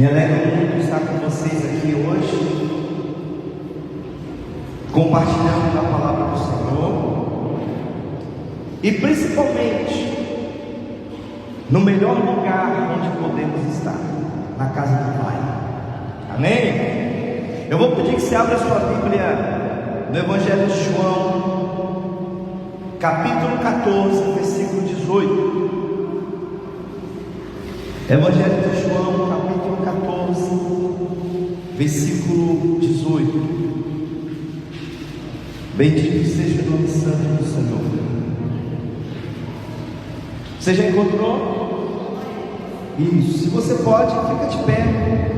Me alegra muito estar com vocês aqui hoje, compartilhando a palavra do Senhor, e principalmente no melhor lugar onde podemos estar, na casa do Pai. Amém? Eu vou pedir que você abra a sua Bíblia no Evangelho de João, capítulo 14, versículo 18. Evangelho de João, capítulo 14, versículo 18. Bendito seja o nome santo do Senhor. Você já encontrou? Isso. Se você pode, fica de pé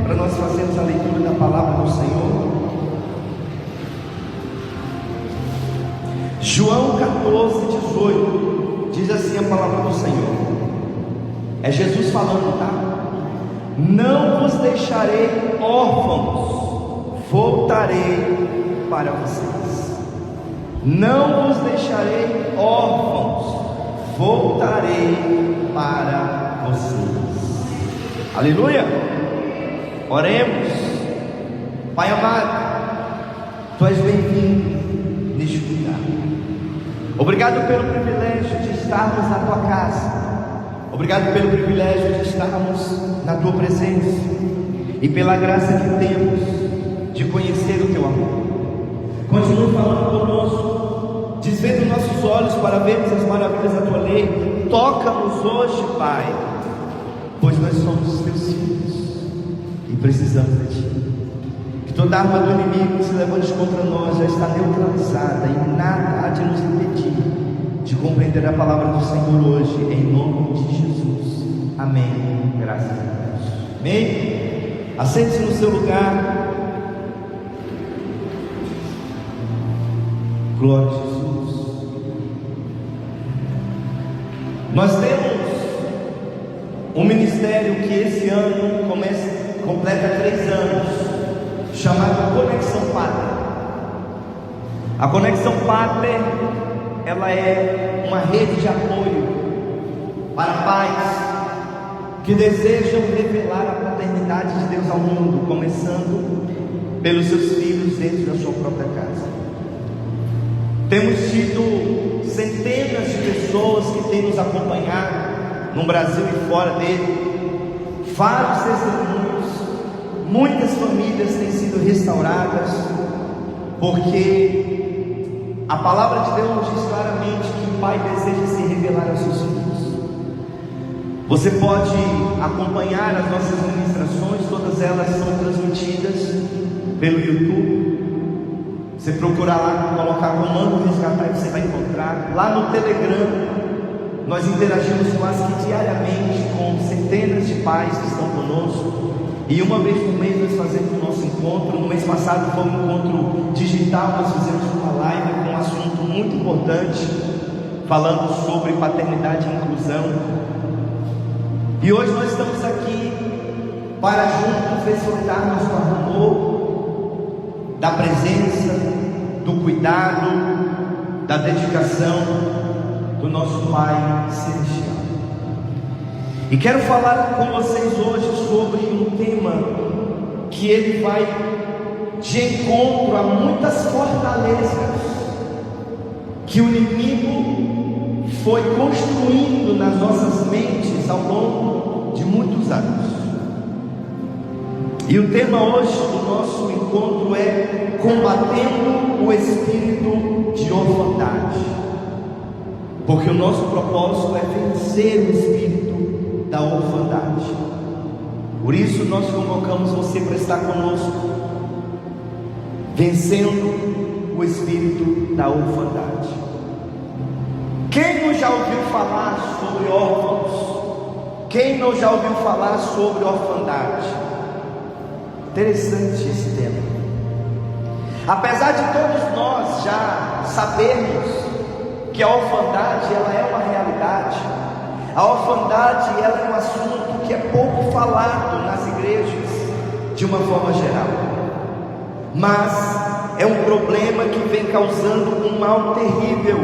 para nós fazermos a leitura da palavra do Senhor. João 14, 18. Diz assim a palavra do Senhor. É Jesus falando, tá? Não vos deixarei órfãos, voltarei para vocês. Não vos deixarei órfãos, voltarei para vocês. Aleluia! Oremos. Pai amado, Tu és bem-vindo neste lugar. Obrigado pelo privilégio de estarmos na Tua casa. Obrigado pelo privilégio de estarmos na Tua presença e pela graça que temos de conhecer o Teu amor. Continue falando conosco, desvenda nossos olhos para vermos as maravilhas da Tua lei. Toca-nos hoje, Pai, pois nós somos Teus filhos e precisamos de Ti. Que toda arma do inimigo que se levante contra nós já está neutralizada e nada há de nos impedir de compreender a palavra do Senhor hoje, em nome de Jesus. Amém. Graças a Deus. Amém. Assente-se no seu lugar. Glória a Jesus. Nós temos um ministério que esse ano completa 3 anos, chamado Conexão Pater. A Conexão Pater, ela é uma rede de apoio para pais que desejam revelar a paternidade de Deus ao mundo, começando pelos seus filhos dentro da sua própria casa. Temos tido centenas de pessoas que têm nos acompanhado no Brasil e fora dele, vários testemunhos, muitas famílias têm sido restauradas, porque a palavra de Deus nos diz claramente que o Pai deseja se revelar aos seus filhos. Você pode acompanhar as nossas ministrações, todas elas são transmitidas pelo YouTube. Você procurar lá, colocar Comando Resgatar e você vai encontrar. Lá no Telegram, nós interagimos quase que diariamente com centenas de pais que estão conosco. E uma vez por mês nós fazemos o nosso encontro. No mês passado foi um encontro digital, nós fizemos uma live com um assunto muito importante, falando sobre paternidade e inclusão. E hoje nós estamos aqui para juntos desfrutarmos do amor, da presença, do cuidado, da dedicação do nosso Pai Celestial. E quero falar com vocês hoje sobre um tema que ele vai de encontro a muitas fortalezas que o inimigo foi construindo nas nossas mentes ao longo de muitos anos. E o tema hoje do nosso encontro é combatendo o espírito de orfandade, porque o nosso propósito é vencer o espírito da orfandade. Por isso nós convocamos você para estar conosco, vencendo o espírito da orfandade. Quem não já ouviu falar sobre órfãos? Quem não já ouviu falar sobre orfandade? Interessante esse tema. Apesar de todos nós já sabermos que a orfandade ela é uma realidade, a orfandade ela é um assunto que é pouco falado nas igrejas de uma forma geral, mas é um problema que vem causando um mal terrível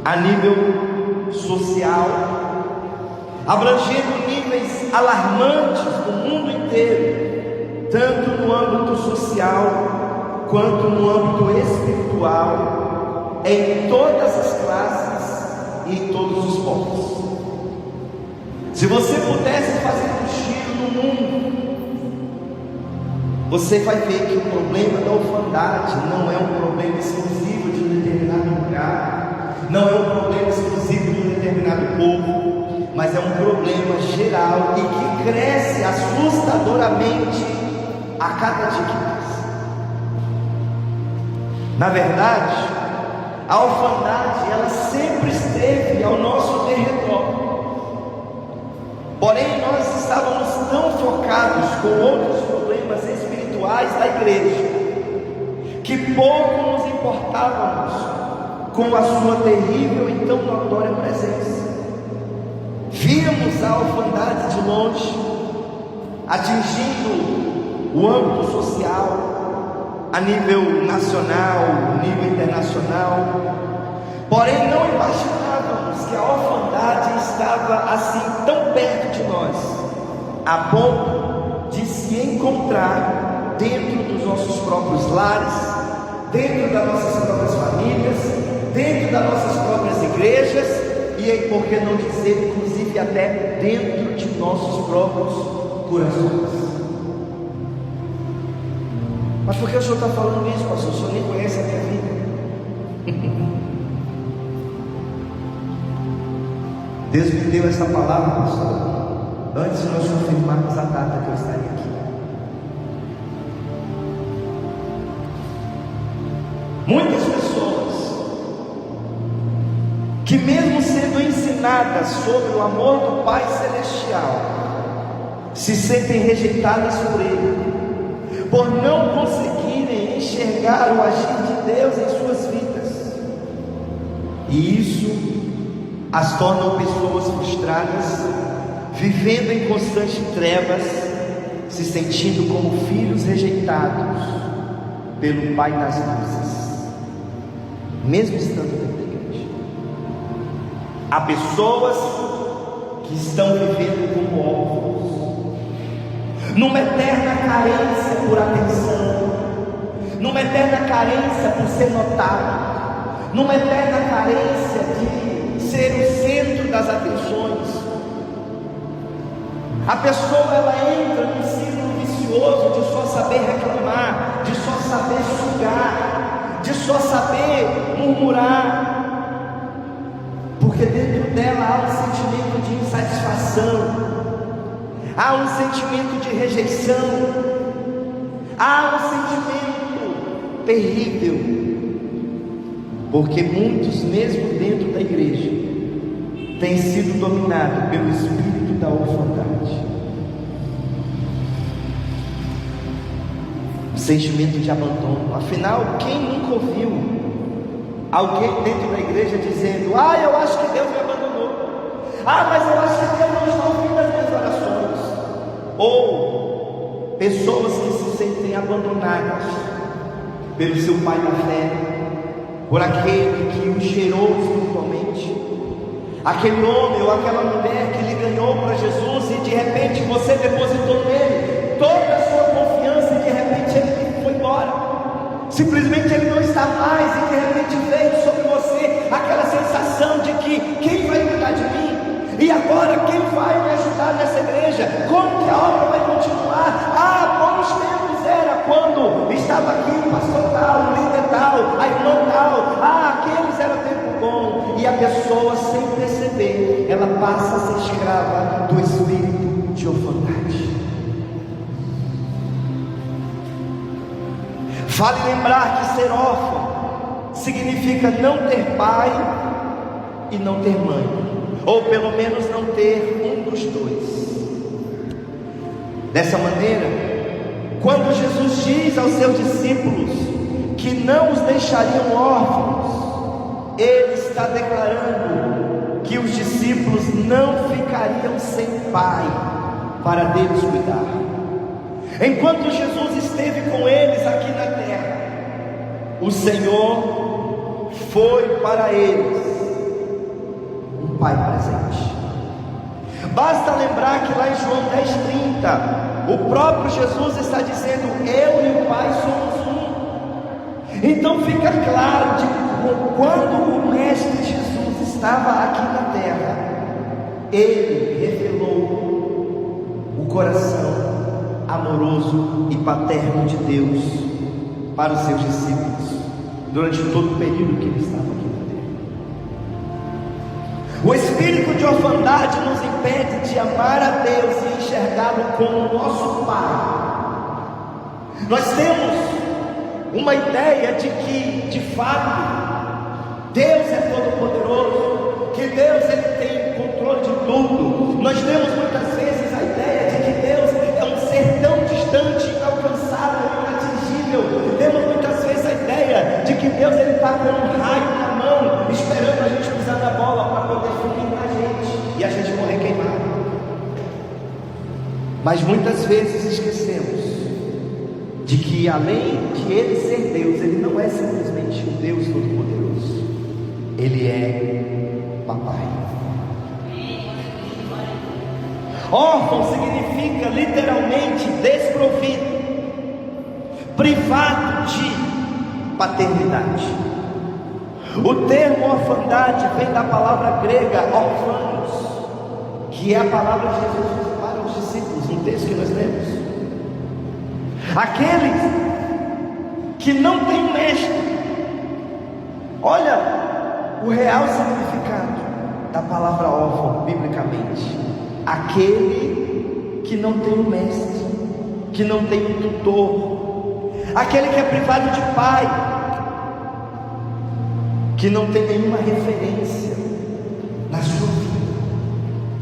a nível social, abrangendo níveis alarmantes no mundo inteiro, tanto no âmbito social quanto no âmbito espiritual, em todas as classes e em todos os povos. Se você pudesse fazer um giro no mundo, você vai ver que o problema da orfandade não é um problema exclusivo de um determinado lugar, não é um problema exclusivo de um determinado povo, mas é um problema geral e que cresce assustadoramente a cada dia que passa. Na verdade, a orfandade ela sempre esteve ao nosso derredor. Porém, nós estávamos tão focados com outros problemas espirituais da igreja, que pouco nos importávamos com a sua terrível e tão notória presença. Víamos a orfandade de longe, atingindo o âmbito social, a nível nacional, nível internacional. Porém, não imaginávamos que a orfandade estava assim tão perto de nós, a ponto de se encontrar dentro dos nossos próprios lares, dentro das nossas próprias famílias, dentro das nossas próprias igrejas e, por que não dizer, inclusive até dentro de nossos próprios corações. Mas por que o senhor está falando isso, pastor? O senhor nem conhece a minha vida. Deus me deu essa palavra, pastor, antes de nós confirmarmos a data que eu estaria aqui. Muitas pessoas que, mesmo sendo ensinadas sobre o amor do Pai Celestial, se sentem rejeitadas por Ele, por não conseguirem enxergar o agir de Deus em suas vidas, e isso as tornam pessoas frustradas, vivendo em constante trevas, se sentindo como filhos rejeitados pelo Pai das luzes, mesmo estando dentro da igreja. Há pessoas que estão vivendo como órfãos, numa eterna carência por atenção, numa eterna carência por ser notado, numa eterna carência de ser o centro das atenções. A pessoa ela entra num ciclo vicioso de só saber reclamar, de só saber sugar, de só saber murmurar, porque dentro dela há um sentimento de insatisfação, há um sentimento de rejeição, há um sentimento terrível, porque muitos, mesmo dentro da igreja, têm sido dominados pelo espírito da orfandade. O sentimento de abandono. Afinal, quem nunca ouviu alguém dentro da igreja dizendo: ah, eu acho que Deus me abandonou, ah, mas eu acho que Deus não está ouvindo as minhas orações? Ou pessoas que se sentem abandonadas pelo seu pai da fé, por aquele que o gerou espiritualmente, aquele homem ou aquela mulher que lhe ganhou para Jesus, e de repente você depositou nele toda a sua confiança, e de repente ele foi embora, simplesmente ele não está mais, e de repente veio sobre você aquela sensação de que quem vai cuidar de mim? E agora quem vai me ajudar nessa igreja? Como que a obra vai continuar? Ah, bons tempos era quando estava aqui o pastor tal, o líder tal, a irmã tal. Ah, aqueles eram tempo bom. E a pessoa, sem perceber, ela passa a ser escrava do espírito de orfandade. Vale lembrar que ser órfão significa não ter pai e não ter mãe, ou pelo menos não ter um dos dois. Dessa maneira, quando Jesus diz aos seus discípulos que não os deixariam órfãos, Ele está declarando que os discípulos não ficariam sem pai para deles cuidar. Enquanto Jesus esteve com eles aqui na terra, o Senhor foi para eles um pai presente. Basta lembrar que lá em João 10,30, o próprio Jesus está dizendo: eu e o Pai somos um. Então fica claro de que quando o Mestre Jesus estava aqui na terra, ele revelou o coração amoroso e paterno de Deus para os seus discípulos durante todo o período que ele estava aqui na terra. O espírito de orfandade nos impede de amar a Deus e enxergá-lo como nosso Pai. Nós temos uma ideia de que, de fato, Deus é todo poderoso, que Deus ele tem controle de tudo. Nós temos muitas vezes a ideia de que Deus é um ser tão distante, inalcançável, inatingível. Temos muitas vezes a ideia de que Deus ele está com um raio na mão, esperando a gente pisar na bola para poder fulminar a gente e a gente morrer queimado. Mas muitas vezes esquecemos de que, além de ele ser Deus, ele não é simplesmente o Deus Todo-Poderoso, ele é Papai. Órfão significa literalmente desprovido, privado de paternidade. O termo orfandade vem da palavra grega orfanos, que é a palavra de Jesus para os discípulos, no texto que nós lemos. Aqueles que não têm mestre. Olha o real significado da palavra órfão biblicamente: aquele que não tem um mestre, que não tem um tutor, aquele que é privado de pai, que não tem nenhuma referência na sua vida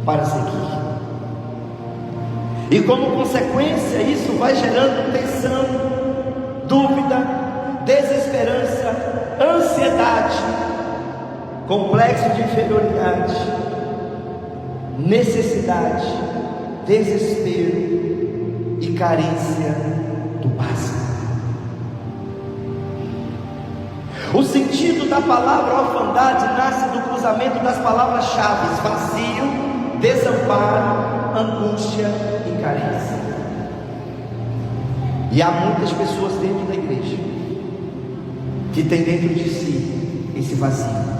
para seguir. E como consequência, isso vai gerando tensão, dúvida, desesperança, ansiedade, complexo de inferioridade, necessidade, desespero e carência do básico. O sentido da palavra orfandade nasce do cruzamento das palavras-chave: vazio, desamparo, angústia e carência. E há muitas pessoas dentro da igreja que tem dentro de si esse vazio.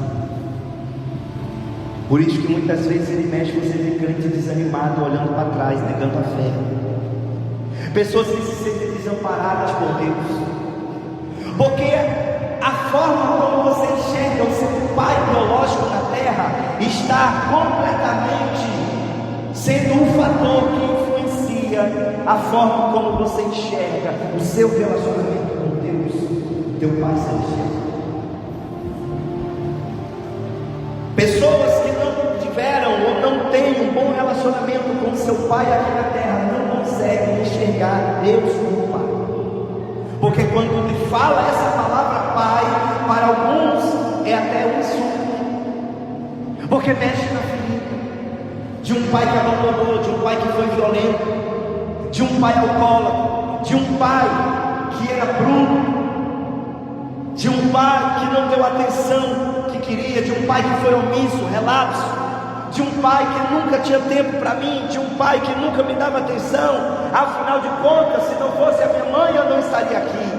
Por isso que muitas vezes ele mexe, você vê crente desanimado, olhando para trás, negando a fé. Pessoas que se sentem desamparadas por Deus, porque a forma como você enxerga o seu pai biológico na terra está completamente sendo um fator que influencia a forma como você enxerga o seu relacionamento com Deus, teu Pai Celestial. Pessoas que não tiveram ou não têm um bom relacionamento com seu pai aqui na terra não conseguem enxergar Deus como Pai, porque quando lhe fala essa palavra Pai, para alguns é até um insulto, porque mexe na ferida de um pai que abandonou, de um pai que foi violento, de um pai alcoólatra, de um pai que era bruto, de um pai que não deu atenção que queria, de um pai que foi omisso, relapso, de um pai que nunca tinha tempo para mim, de um pai que nunca me dava atenção. Afinal de contas, se não fosse a minha mãe, eu não estaria aqui.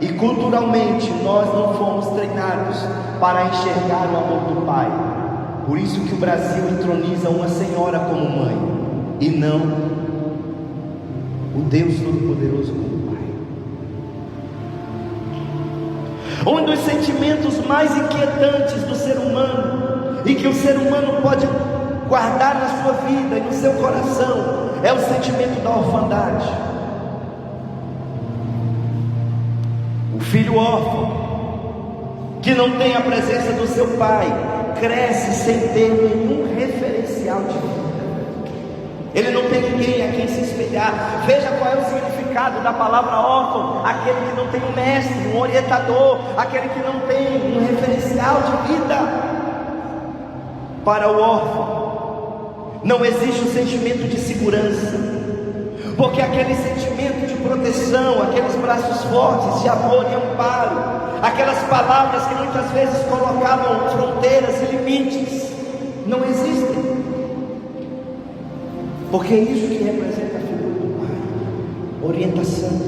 E culturalmente nós não fomos treinados para enxergar o amor do pai. Por isso que o Brasil entroniza uma senhora como mãe, e não o Deus Todo-Poderoso como Pai. Um dos sentimentos mais inquietantes do ser humano, e que o ser humano pode guardar na sua vida e no seu coração, é o sentimento da orfandade. O filho órfão, que não tem a presença do seu pai, cresce sem ter nenhum referencial de vida. Ele não tem ninguém a quem se espelhar. Veja qual é o significado da palavra órfão: aquele que não tem um mestre, um orientador, aquele que não tem um referencial de vida. Para o órfão não existe o sentimento de segurança, porque aquele sentimento de proteção, aqueles braços fortes de amor e amparo, aquelas palavras que muitas vezes colocavam fronteiras e limites, não existem. porque é isso que representa a figura do pai: orientação,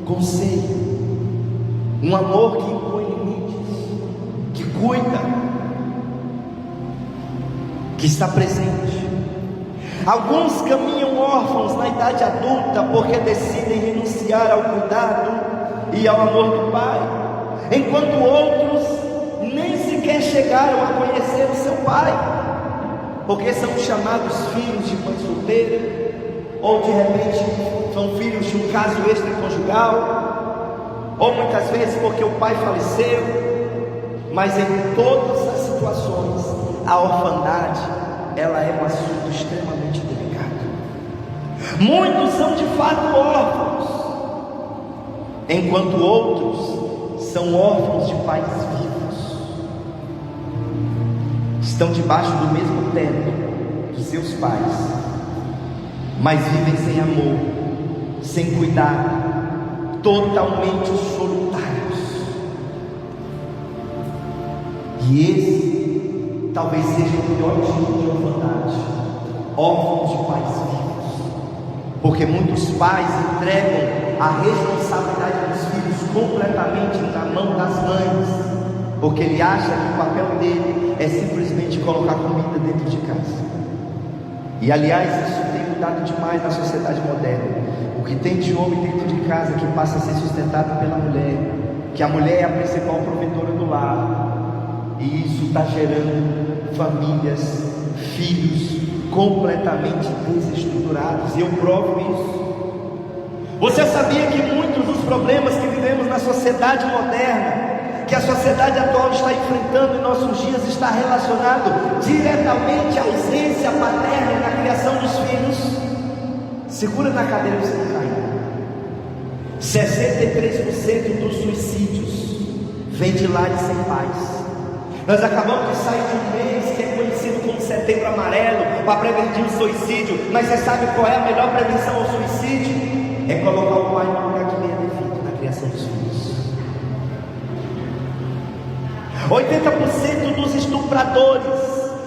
conselho, um amor que impõe limites, que cuida, que está presente. Alguns caminham órfãos na idade adulta porque decidem renunciar ao cuidado e ao amor do pai, enquanto outros nem sequer chegaram a conhecer o seu pai, porque são chamados filhos de mãe solteira, ou de repente são filhos de um caso extraconjugal, ou muitas vezes porque o pai faleceu. Mas em todas as situações, a orfandade, ela é um assunto extremamente delicado. Muitos são de fato órfãos, enquanto outros são órfãos de pais vivos, estão debaixo do mesmo teto dos seus pais, mas vivem sem amor, sem cuidado, totalmente solitários. E esse talvez seja o pior tipo de orfandade: órfãos de pais vivos, porque muitos pais entregam a responsabilidade dos filhos completamente na mão das mães, porque ele acha que o papel dele é simplesmente colocar comida dentro de casa. E aliás, isso tem mudado demais na sociedade moderna. O que tem de homem dentro de casa que passa a ser sustentado pela mulher, que a mulher é a principal provedora do lar, e isso está gerando famílias, filhos completamente desestruturados, e eu provo isso. Você sabia que muitos dos problemas que vivemos na sociedade moderna, que a sociedade atual está enfrentando em nossos dias, está relacionado diretamente à ausência paterna na criação dos filhos? Segura na cadeira que você está caindo. 63% dos suicídios vem de lares sem pais. Nós acabamos de sair de um mês que é conhecido como Setembro Amarelo, para prevenir o suicídio. Mas você sabe qual é a melhor prevenção ao suicídio? É colocar o pai no lugar que lhe é devido na criação dos filhos. 80% dos estupradores,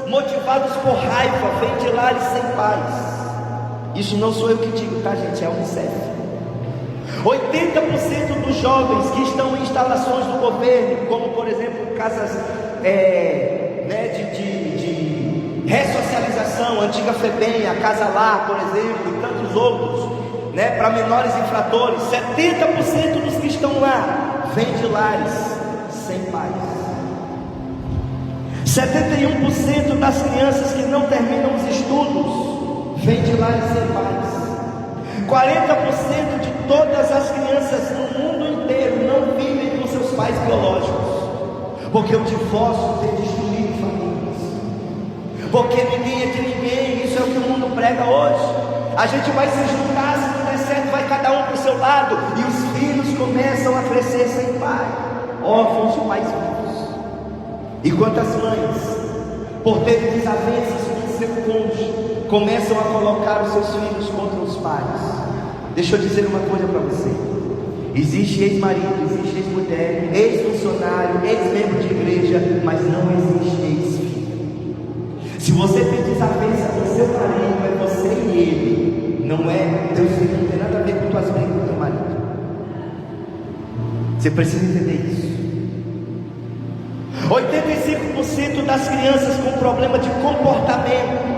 motivados por raiva, vêm de lares sem pais. Isso não sou eu que digo, tá, gente? É a Unicef. 80% dos jovens que estão em instalações do governo, como por exemplo casas de ressocialização, antiga FEBEM, a Casa Lá, por exemplo, e tantos outros, para menores infratores, 70% dos que estão lá vêm de lares sem pais. 71% das crianças que não terminam os estudos vêm de lares sem pais. 40% de todas as crianças no mundo inteiro não vivem com seus pais biológicos, porque o divórcio tem destruído famílias, porque ninguém é de ninguém. Isso é o que o mundo prega hoje. A gente vai se juntar, se não der certo vai cada um para o seu lado, e os filhos começam a crescer sem pai, órfãos de pais vivos. E quantas mães, por terem desavenças com seu cônjuge, começam a colocar os seus filhos contra os pais? Deixa eu dizer uma coisa para você: existe ex-marido, existe ex-mulher, ex-funcionário, ex-membro de igreja, mas não existe ex-filho. Se você tem desavença com seu marido, é você e ele, não é Deus. Não tem nada a ver com tuas brigas com teu marido. Você precisa entender isso. 85% das crianças com problema de comportamento.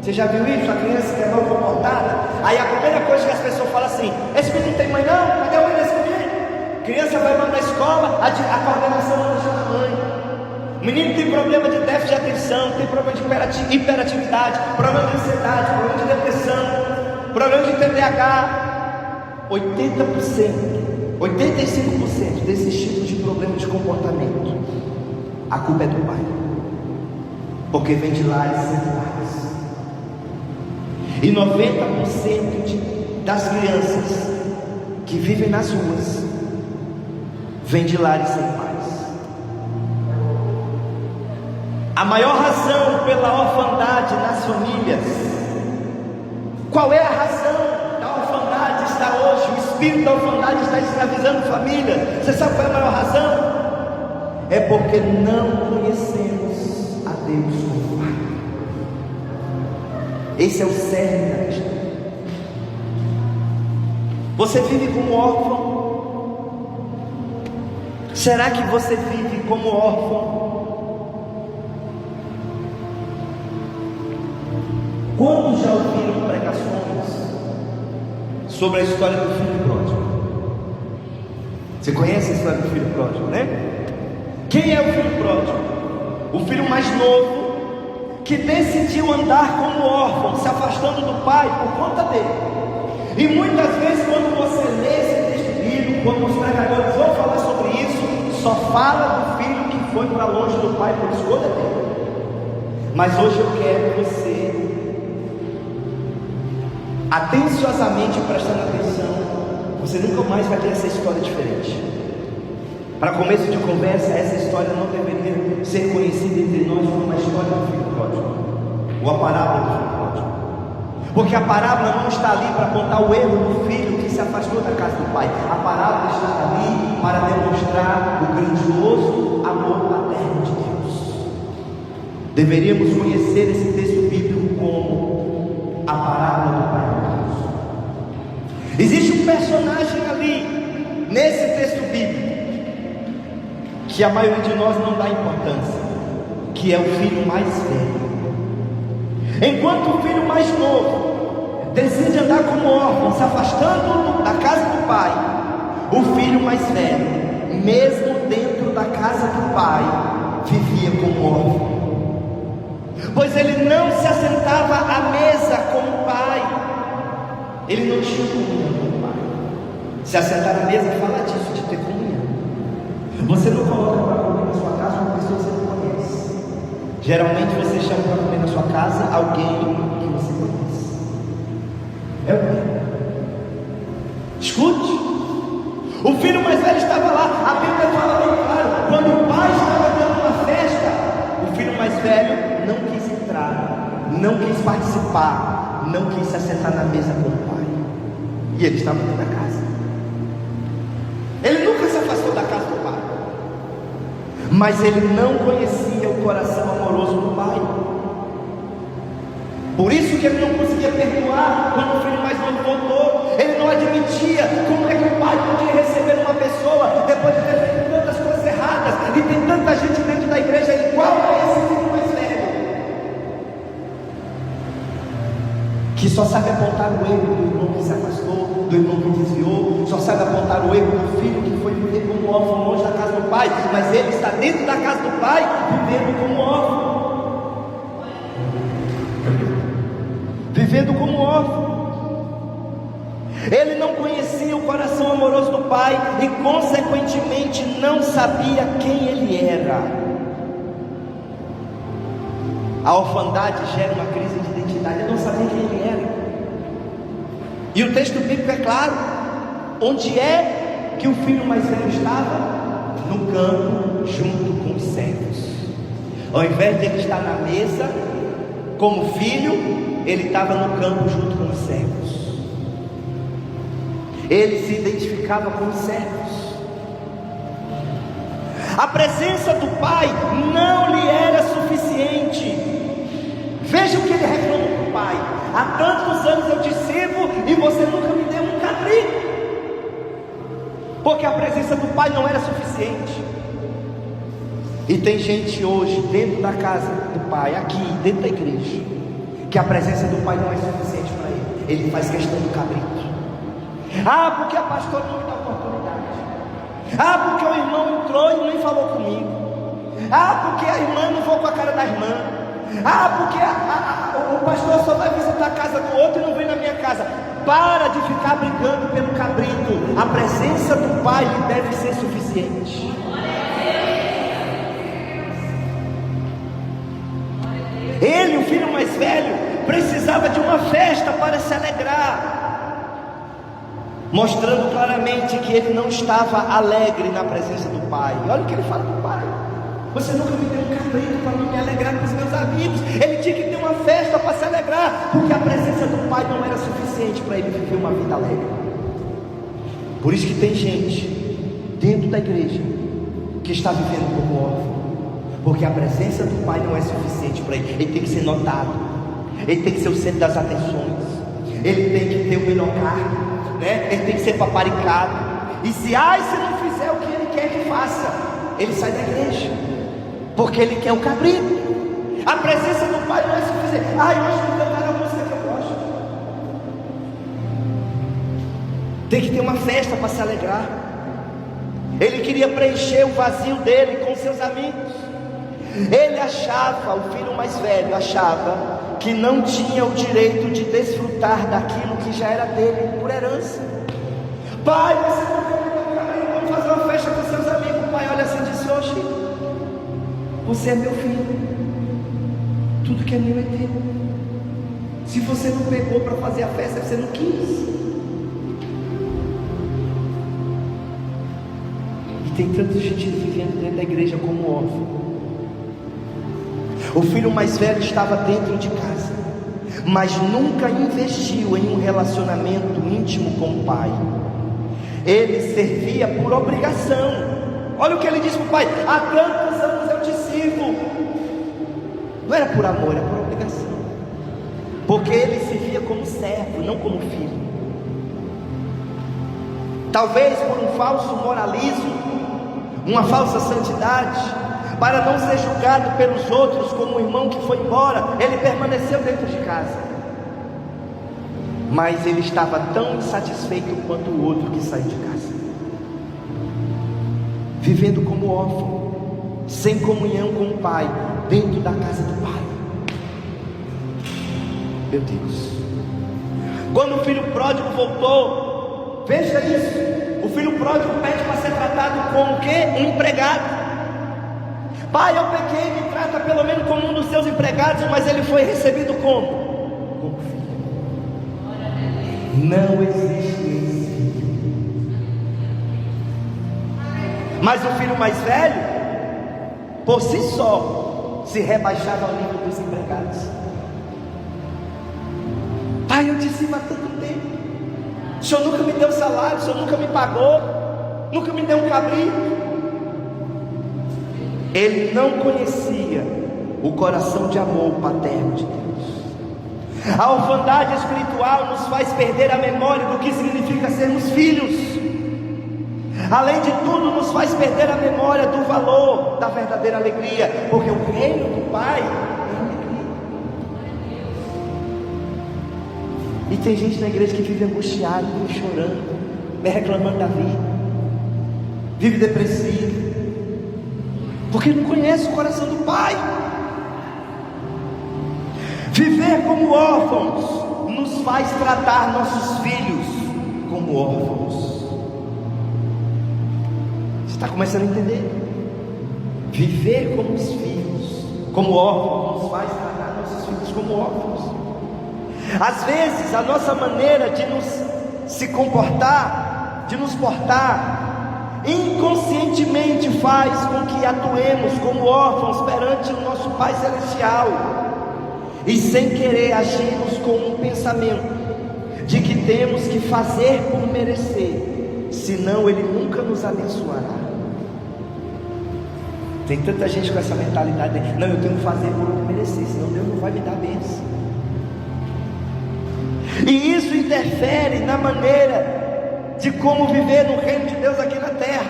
Você já viu isso? A criança que é mal comportada, aí a primeira coisa que as pessoas falam assim: esse menino não tem mãe não? Cadê a mãe desse menino? A criança vai mandar na escola, a coordenação manda chamar a mãe. O menino tem problema de déficit de atenção, tem problema de hiperatividade, problema de ansiedade, problema de depressão, problema de TDAH. 80%, 85% desses tipos de problema de comportamento, a culpa é do pai, porque vem de lares sem pais. E 90% das crianças que vivem nas ruas vêm de lares sem pais. A maior razão pela orfandade nas famílias, qual é a razão da orfandade estar hoje? O espírito da orfandade está escravizando famílias. Você sabe qual é a maior razão? É porque não conhecemos a Deus como Pai. Esse é o cerne da questão. Você vive como órfão? Será que você vive como órfão? Quantos já ouviram pregações sobre a história do filho pródigo? Você conhece a história do filho pródigo, né? Quem é o filho pródigo? O filho mais novo, que decidiu andar como órfão, se afastando do pai por conta dele. E muitas vezes, quando você lê esse texto bíblico, quando os pregadores vão falar sobre isso, só fala do filho que foi para longe do pai por escolha dele. Mas hoje eu quero você, atenciosamente prestando atenção, você nunca mais vai ter essa história diferente. Para começo de conversa, essa história não deveria ser conhecida entre nós como uma história do filho pródigo, ou a parábola do filho pródigo, porque a parábola não está ali para apontar o erro do filho que se afastou da casa do pai. A parábola está ali para demonstrar o grandioso amor paterno de Deus. Deveríamos conhecer esse texto bíblico como a parábola do pai amoroso. Existe um personagem ali nesse texto bíblico que a maioria de nós não dá importância, que é o filho mais velho. Enquanto o filho mais novo decide andar como órfão, se afastando da casa do pai, o filho mais velho, mesmo dentro da casa do pai, vivia como órfão, pois ele não se assentava à mesa com o pai. Ele não tinha comunhão com o pai. Se assentar à mesa fala disso, de ter comunhão. Você não coloca para comer na sua casa uma pessoa que você não conhece. Geralmente você chama para comer na sua casa alguém que você conhece. É o quê? Escute. O filho mais velho estava lá. A Bíblia fala bem claro. Quando o pai estava dando uma festa, o filho mais velho não quis entrar, não quis participar, não quis se assentar na mesa com o pai. E ele estava dentro da casa. Ele nunca se afastou da casa do pai, mas ele não conhecia o coração amoroso do pai. Por isso que ele não conseguia perdoar quando o filho mais novo voltou. Ele não admitia como é que o pai podia receber uma pessoa depois de ter feito tantas coisas erradas, e tem tanta gente dentro da igreja igual a esse filho mais velho, que só sabe apontar o erro do irmão que se afastou, do irmão que desviou, só sabe apontar o erro do filho que foi viver como órfão longe da casa do pai, mas ele está dentro da casa do pai, vivendo como órfão. Vivendo como órfão. Ele não conhecia o coração amoroso do pai e consequentemente não sabia quem ele era. A orfandade gera uma crise de identidade. Ele não sabia quem ele era. E o texto bíblico é claro. Onde é que o filho mais velho estava? No campo, junto com os servos. Ao invés de ele estar na mesa como filho, ele estava no campo junto com os servos. Ele se identificava com os servos. A presença do pai não lhe era suficiente. Veja o que ele reclama para o pai: há tantos anos eu te sirvo e você nunca me deu um cabrito. Porque a presença do pai não era suficiente. E tem gente hoje dentro da casa do pai, aqui dentro da igreja, que a presença do pai não é suficiente para ele. Ele faz questão do cabrito. Ah, porque a pastora não me dá oportunidade. Ah, porque o irmão entrou e nem falou comigo. Ah, porque a irmã não vou com a cara da irmã. Ah, porque o pastor só vai visitar a casa do outro e não vem na minha casa. Para de ficar brigando pelo cabrito. A presença do pai lhe deve ser suficiente. Ele, o filho mais velho, precisava de uma festa para se alegrar, mostrando claramente que ele não estava alegre na presença do pai. Olha o que ele fala para o pai: você nunca me deu um cabrito para me alegrar com os meus amigos. Ele tinha que ter uma festa para se alegrar, porque a presença do pai não era suficiente para ele viver uma vida alegre. Por isso que tem gente dentro da igreja que está vivendo como órfão, porque a presença do pai não é suficiente para ele. Ele tem que ser notado, ele tem que ser o centro das atenções, ele tem que ter o melhor carro, né? Ele tem que ser paparicado. E se não fizer o que ele quer que faça, ele sai da igreja, porque ele quer o cabrito. A presença do Pai não é se dizer, hoje não cantaram a música que eu gosto. Tem que ter uma festa para se alegrar. Ele queria preencher o vazio dele com seus amigos. Ele achava, o filho mais velho achava que não tinha o direito de desfrutar daquilo que já era dele por herança. Pai, você não quer, vamos fazer uma festa com seus amigos. O pai olha assim e disse: hoje você é meu filho, tudo que é meu é teu. Se você não pegou para fazer a festa, você não quis. E tem tanta gente vivendo dentro da igreja como órfão. O filho mais velho estava dentro de casa, mas nunca investiu em um relacionamento íntimo com o pai. Ele servia por obrigação. Olha o que ele disse para o pai: há tantos anos eu te sirvo. Não era por amor, era por obrigação, porque ele servia como servo, não como filho. Talvez por um falso moralismo, uma falsa santidade, para não ser julgado pelos outros como um irmão que foi embora, ele permaneceu dentro de casa. Mas ele estava tão insatisfeito quanto o outro que saiu de casa, vivendo como órfão, sem comunhão com o pai, dentro da casa do pai. Meu Deus. Quando o filho pródigo voltou, veja isso, o filho pródigo pede para ser tratado como o quê? Um empregado. Pai, eu pequei, me trata pelo menos como um dos seus empregados. Mas ele foi recebido como? Como filho. Não existe esse. Mas o filho mais velho, por si só, se rebaixava ao nível dos empregados. Pai, eu te sirvo há tanto tempo, o senhor nunca me deu salário, o senhor nunca me pagou, nunca me deu um cabrito. Ele não conhecia o coração de amor paterno de Deus. A orfandade espiritual nos faz perder a memória do que significa sermos filhos. Além de tudo, nos faz perder a memória do valor da verdadeira alegria, porque o reino do Pai é alegria. E tem gente na igreja que vive angustiado, vive chorando, vive reclamando da vida, vive depressivo, porque não conhece o coração do Pai. Viver como órfãos nos faz tratar nossos filhos como órfãos. Você está começando a entender? Viver como os filhos, como órfãos, nos faz tratar nossos filhos como órfãos. Às vezes a nossa maneira de nos portar, inconscientemente faz com que atuemos como órfãos perante o nosso Pai Celestial, e sem querer agimos com um pensamento de que temos que fazer por merecer, senão Ele nunca nos abençoará. Tem tanta gente com essa mentalidade de, não, eu tenho que fazer por merecer, senão Deus não vai me dar bênção. E isso interfere na maneira de como viver no reino de Deus aqui na terra.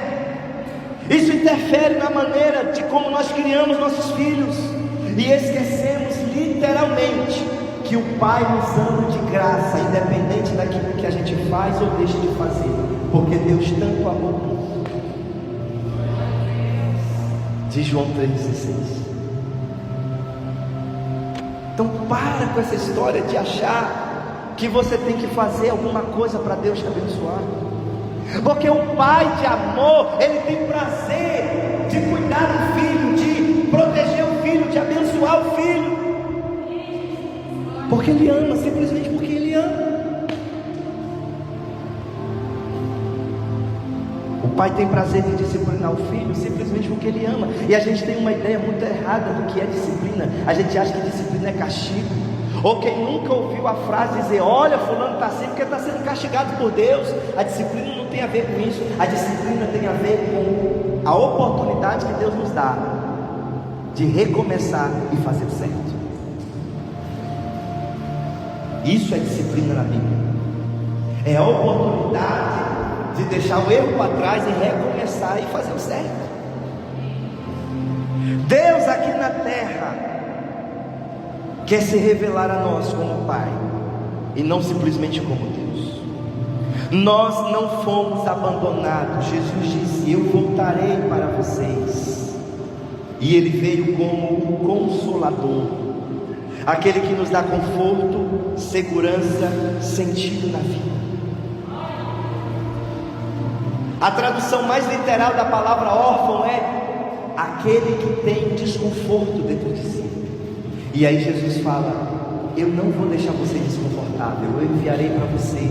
Isso interfere na maneira de como nós criamos nossos filhos, e esquecemos literalmente que o Pai nos ama de graça, independente daquilo que a gente faz ou deixa de fazer, porque Deus tanto amou o mundo. De João 3,16. Então para com essa história de achar que você tem que fazer alguma coisa para Deus te abençoar, porque o Pai de amor, Ele tem prazer de cuidar do filho, de proteger o filho, de abençoar o filho, porque Ele ama, simplesmente porque Ele ama. O pai tem prazer em disciplinar o filho simplesmente porque ele ama. E a gente tem uma ideia muito errada do que é disciplina. A gente acha que disciplina é castigo. Ou quem nunca ouviu a frase dizer, olha, fulano está assim porque está sendo castigado por Deus. A disciplina não tem a ver com isso. A disciplina tem a ver com a oportunidade que Deus nos dá de recomeçar e fazer certo. Isso é disciplina na Bíblia. É a oportunidade de deixar o erro para trás e recomeçar e fazer o certo. Deus aqui na terra quer se revelar a nós como Pai e não simplesmente como Deus. Nós não fomos abandonados. Jesus disse: eu voltarei para vocês. E Ele veio como o Consolador, aquele que nos dá conforto, segurança, sentido na vida. A tradução mais literal da palavra órfão é aquele que tem desconforto dentro de si. E aí Jesus fala: eu não vou deixar você desconfortável, eu enviarei para você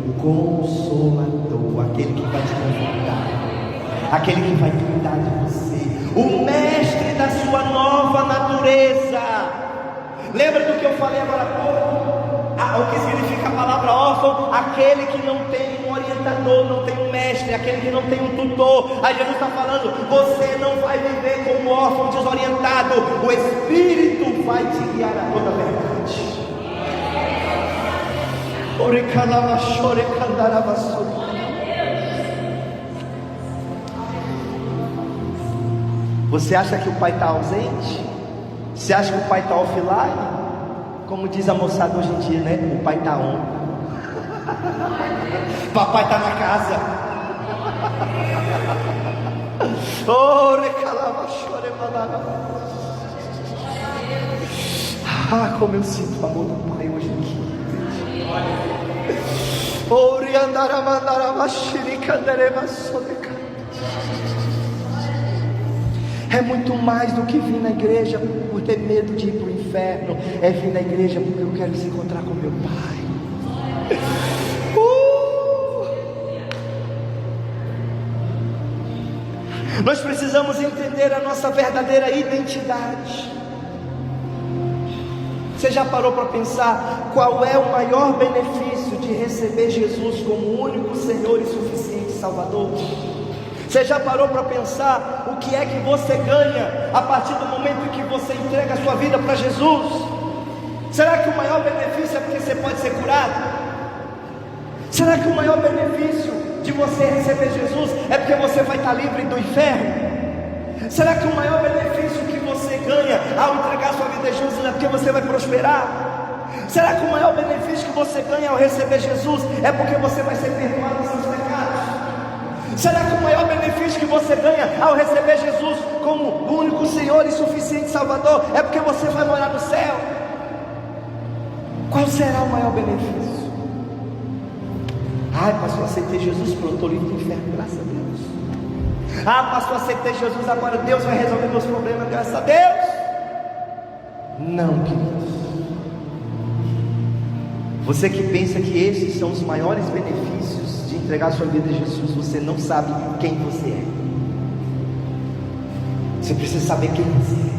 o Consolador, aquele que vai te confortar, aquele que vai cuidar de você, o mestre da sua nova natureza. Lembra do que eu falei agora há pouco? O que significa a palavra órfão? Aquele que não tem um orientador, não tem um mestre, aquele que não tem um tutor. Aí Jesus está falando: você não vai viver como órfão desorientado, o Espírito vai te guiar a toda a verdade. Você acha que o pai está ausente? Você acha que o pai está offline? Como diz a moçada hoje em dia, né? O pai está on. Papai está na casa. Como eu sinto o amor do pai hoje aqui. É muito mais do que vir na igreja por ter medo de ir para o inferno. É vir na igreja porque eu quero se encontrar com meu pai. Nós precisamos entender a nossa verdadeira identidade. Você já parou para pensar qual é o maior benefício de receber Jesus como o único Senhor e suficiente Salvador? Você já parou para pensar o que é que você ganha a partir do momento que você entrega a sua vida para Jesus? Será que o maior benefício é porque você pode ser curado? Será que o maior benefício de você receber Jesus é porque você vai estar livre do inferno? Será que o maior benefício que você ganha ao entregar a sua vida a Jesus é porque você vai prosperar? Será que o maior benefício que você ganha ao receber Jesus é porque você vai ser perdoado dos seus pecados? Será que o maior benefício que você ganha ao receber Jesus como o único Senhor e suficiente Salvador é porque você vai morar no céu? Qual será o maior benefício? Pastor, aceitei Jesus, pronto, estou livre do inferno, graças a Deus. Pastor, aceitei Jesus, agora Deus vai resolver meus problemas, graças a Deus. Não, queridos. Você que pensa que esses são os maiores benefícios de entregar a sua vida a Jesus, você não sabe quem você é. Você precisa saber quem você é.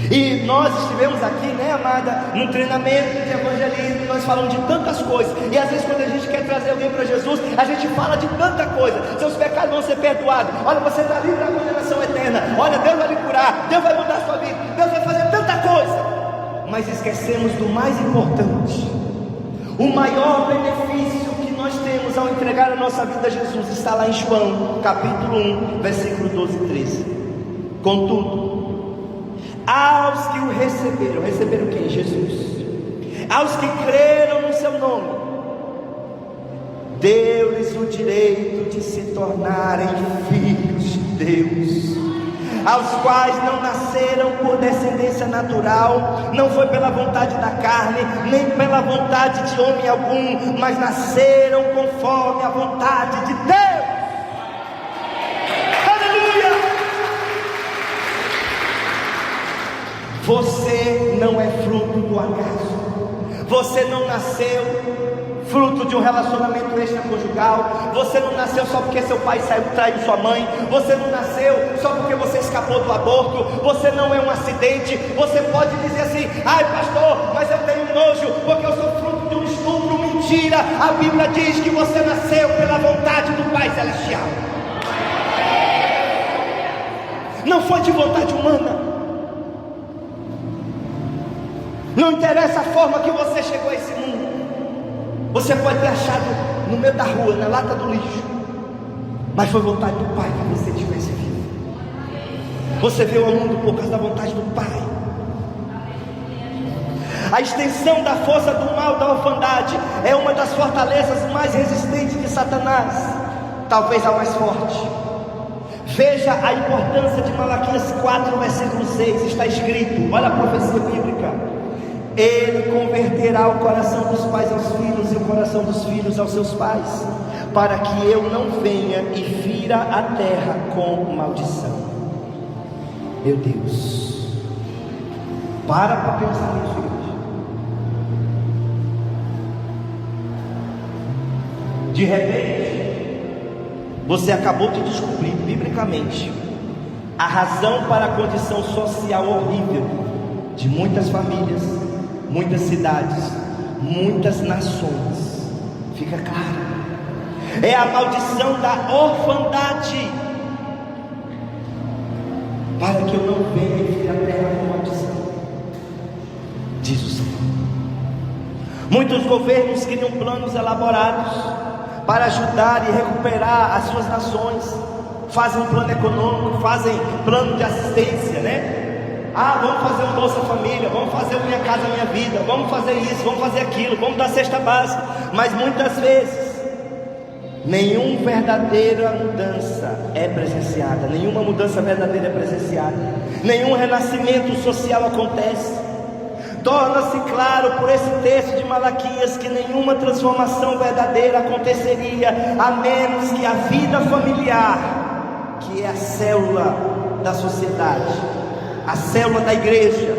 E nós estivemos aqui, né, amada, num treinamento de evangelismo, nós falamos de tantas coisas. E às vezes quando a gente quer trazer alguém para Jesus, a gente fala de tanta coisa. Seus pecados vão ser perdoados. Olha, você está livre da condenação eterna. Olha, Deus vai lhe curar, Deus vai mudar a sua vida, Deus vai fazer tanta coisa. Mas esquecemos do mais importante. O maior benefício que nós temos ao entregar a nossa vida a Jesus está lá em João, capítulo 1, versículo 12 e 13. Contudo, aos que o receberam quem? Jesus. Aos que creram no seu nome, deu-lhes o direito de se tornarem filhos de Deus, aos quais não nasceram por descendência natural, não foi pela vontade da carne, nem pela vontade de homem algum, mas nasceram conforme a vontade de Deus. Você não é fruto do acaso. Você não nasceu fruto de um relacionamento extraconjugal. Você não nasceu só porque seu pai traiu sua mãe. Você não nasceu só porque você escapou do aborto. Você não é um acidente. Você pode dizer assim: ai pastor, mas eu tenho nojo porque eu sou fruto de um estupro. Mentira, a Bíblia diz que você nasceu pela vontade do Pai Celestial. Não foi de vontade humana. Não interessa a forma que você chegou a esse mundo. Você pode ter achado no meio da rua, na lata do lixo, mas foi vontade do Pai que você tivesse vivo. Você veio ao mundo por causa da vontade do Pai. A extensão da força do mal, da orfandade, é uma das fortalezas mais resistentes de Satanás, talvez a mais forte. Veja a importância de Malaquias 4, versículo 6, está escrito, olha a profecia bíblica: Ele converterá o coração dos pais aos filhos e o coração dos filhos aos seus pais, para que eu não venha e fira a terra com maldição. Meu Deus, para pensar nisso, igreja. De repente, você acabou de descobrir biblicamente a razão para a condição social horrível de muitas famílias, muitas cidades, muitas nações. Fica claro, é a maldição da orfandade. Para que eu não venha e fira a terra com maldição, diz o Senhor. Muitos governos criam planos elaborados para ajudar e recuperar as suas nações. Fazem um plano econômico, fazem plano de assistência, né? Vamos fazer um Bolsa Família, vamos fazer o Minha Casa Minha Vida, vamos fazer isso, vamos fazer aquilo, vamos dar cesta básica. Mas muitas vezes nenhuma verdadeira mudança é presenciada, nenhuma mudança verdadeira é presenciada, nenhum renascimento social acontece. Torna-se claro por esse texto de Malaquias que nenhuma transformação verdadeira aconteceria a menos que a vida familiar, que é a célula da sociedade, a célula da igreja,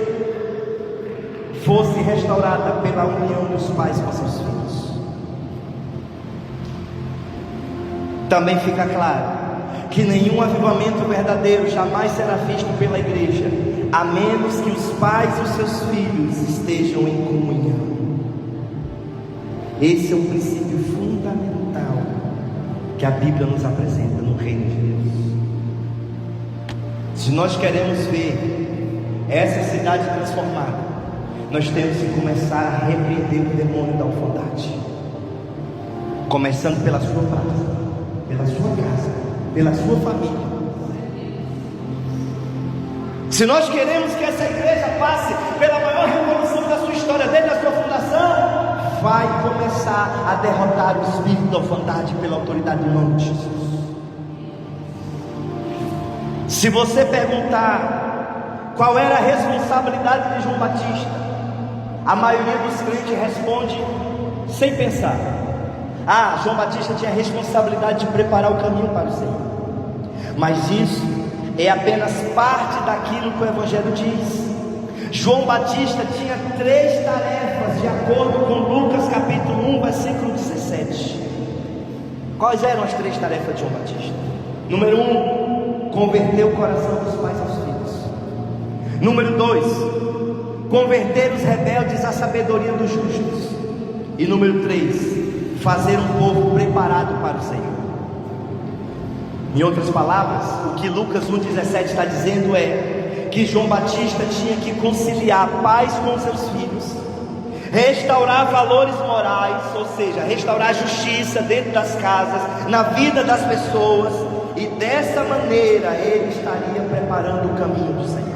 fosse restaurada pela união dos pais com seus filhos. Também fica claro que nenhum avivamento verdadeiro jamais será visto pela igreja, a menos que os pais e os seus filhos estejam em comunhão. Esse é um princípio fundamental que a Bíblia nos apresenta no reino de Deus. Se nós queremos ver essa cidade transformada, nós temos que começar a repreender o demônio da orfandade, começando pela sua casa, pela sua casa, pela sua família. Se nós queremos que essa igreja passe pela maior revolução da sua história, desde a sua fundação, vai começar a derrotar o espírito da orfandade pela autoridade do nome de Jesus. Se você perguntar qual era a responsabilidade de João Batista, a maioria dos crentes responde sem pensar: João Batista tinha a responsabilidade de preparar o caminho para o Senhor. Mas isso é apenas parte daquilo que o Evangelho diz. João Batista tinha 3 tarefas, de acordo com Lucas capítulo 1, versículo 17. Quais eram as 3 tarefas de João Batista? Número 1, converter o coração dos pais aos filhos. Número 2, converter os rebeldes à sabedoria dos justos. E número 3, fazer um povo preparado para o Senhor. Em outras palavras, o que Lucas 1,17 está dizendo é que João Batista tinha que conciliar pais com seus filhos, restaurar valores morais, ou seja, restaurar a justiça dentro das casas, na vida das pessoas, e dessa maneira ele estaria preparando o caminho do Senhor.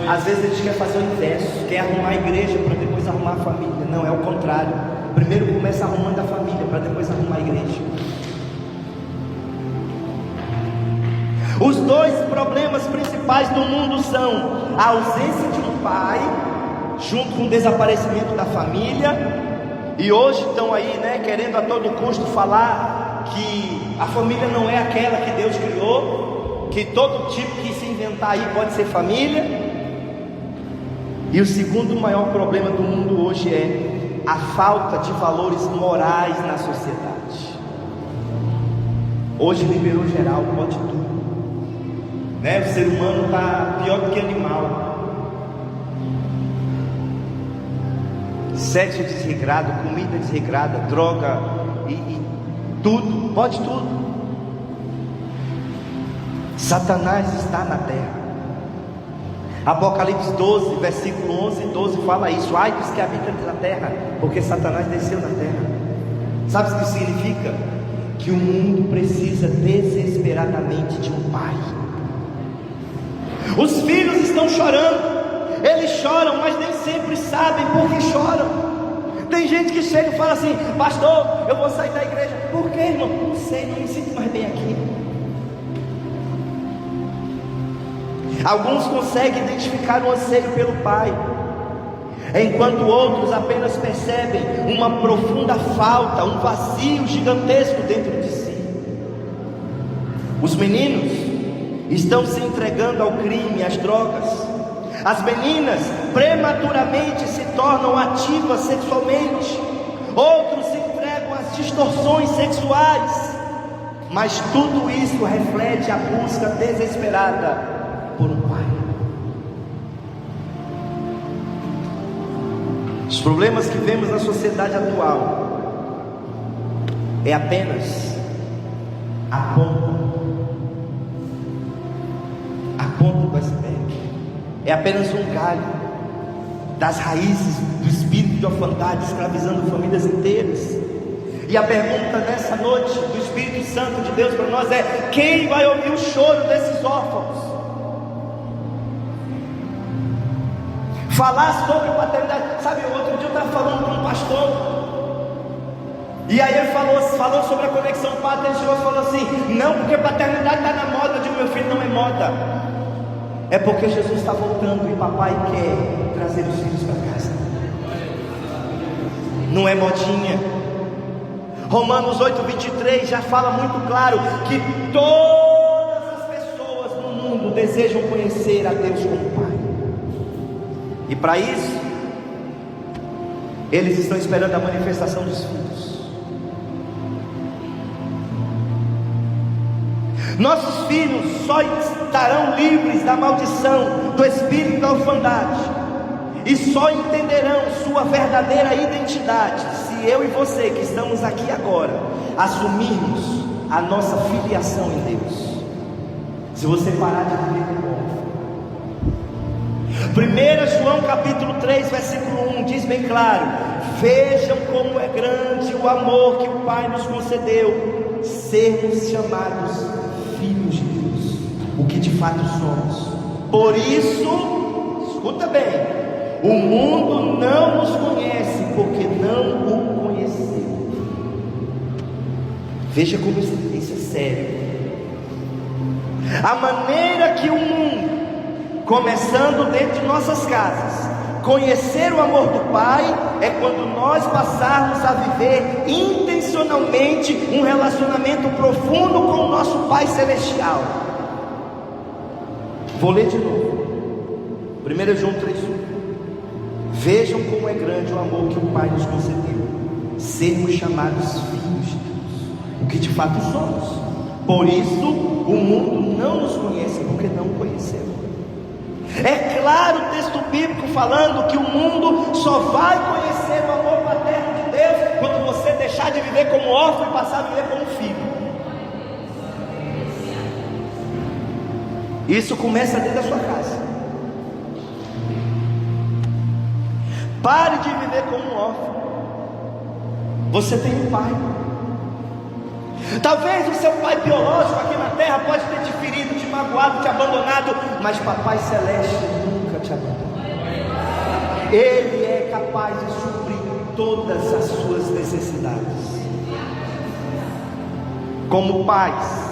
Às vezes a gente quer fazer o inverso, quer arrumar a igreja para depois arrumar a família. Não, é o contrário. Primeiro começa arrumando a família para depois arrumar a igreja. Os 2 problemas principais do mundo são a ausência de um pai, junto com o desaparecimento da família. E hoje estão aí, querendo a todo custo falar que a família não é aquela que Deus criou, que todo tipo que se inventar aí pode ser família. E o segundo maior problema do mundo hoje é a falta de valores morais na sociedade. Hoje liberou geral, pode tudo, O ser humano está pior do que animal. Sexo desregrado, comida desregrada, droga e tudo, pode tudo. Satanás está na terra. Apocalipse 12, versículo 11 e 12 fala isso: ai dos que habitam na terra, porque Satanás desceu na terra. Sabe o que significa? Que o mundo precisa desesperadamente de um pai. Os filhos estão chorando, eles choram, mas nem sempre sabem por que choram. Tem gente que chega e fala assim: pastor, eu vou sair da igreja. Por quê, irmão? Não sei, não me sinto mais bem aqui. Alguns conseguem identificar o anseio pelo pai, enquanto outros apenas percebem uma profunda falta, um vazio gigantesco dentro de si. Os meninos estão se entregando ao crime, às drogas. As meninas prematuramente se tornam ativas sexualmente. Outros se entregam às distorções sexuais. Mas tudo isso reflete a busca desesperada por um pai. Os problemas que vemos na sociedade atual é apenas a ponta do iceberg. É apenas um galho das raízes do espírito de orfandade escravizando famílias inteiras. E a pergunta nessa noite do Espírito Santo de Deus para nós é: quem vai ouvir o choro desses órfãos? Falar sobre paternidade. Sabe, outro dia eu estava falando com um pastor, e aí ele falou sobre a conexão paterna. Ele chegou e falou assim: não, porque paternidade está na moda. Eu digo: meu filho, não é moda, é porque Jesus está voltando e papai quer trazer os filhos para casa. Não é modinha. Romanos 8:23 já fala muito claro que todas as pessoas no mundo desejam conhecer a Deus como Pai. E para isso, eles estão esperando a manifestação dos filhos. Nossos filhos só estarão livres da maldição do espírito da orfandade, e só entenderão sua verdadeira identidade se eu e você que estamos aqui agora assumirmos a nossa filiação em Deus. Se você parar de viver como órfão. 1 João capítulo 3 versículo 1 diz bem claro: vejam como é grande o amor que o Pai nos concedeu, sermos chamados filhos de Deus, o que de fato somos. Por isso, escuta bem, o mundo não nos conhece porque não o conheceu. Veja como isso é sério. A maneira que o mundo, começando dentro de nossas casas, conhecer o amor do Pai é quando nós passarmos a viver intencionalmente um relacionamento profundo com o nosso Pai Celestial. Vou ler de novo. 1 João 3:1. Vejam como é grande o amor que o Pai nos concedeu, sermos chamados filhos de Deus, o que de fato somos. Por isso o mundo não nos conhece porque não o conheceu. É claro o texto bíblico falando que o mundo só vai conhecer o amor paterno de Deus quando você deixar de viver como órfão e passar a viver como filho. Isso começa dentro da sua casa. Pare de viver como um órfão. Você tem um pai. Talvez o seu pai biológico aqui na terra pode ter te ferido, te magoado, te abandonado, mas Papai Celeste nunca te abandonou. Ele é capaz de suprir todas as suas necessidades. Como pais,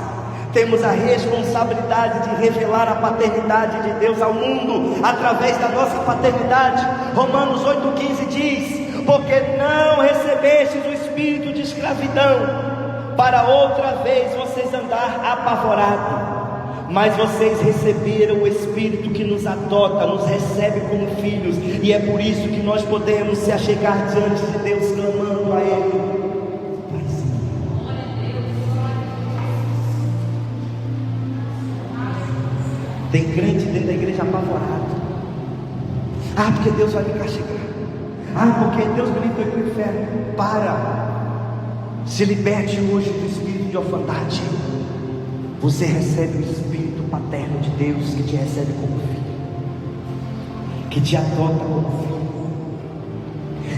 temos a responsabilidade de revelar a paternidade de Deus ao mundo através da nossa paternidade. Romanos 8,15 diz: porque não recebestes o espírito de escravidão para outra vez vocês andar apavorados, mas vocês receberam o Espírito que nos adota, nos recebe como filhos, e é por isso que nós podemos se achegar diante de Deus clamando a Ele. Tem crente dentro da igreja apavorado. Ah, porque Deus vai me castigar. Ah, porque Deus me livrou do inferno. Para. Se liberte hoje do espírito de orfandade. Você recebe o espírito paterno de Deus que te recebe como filho. que te adota como filho.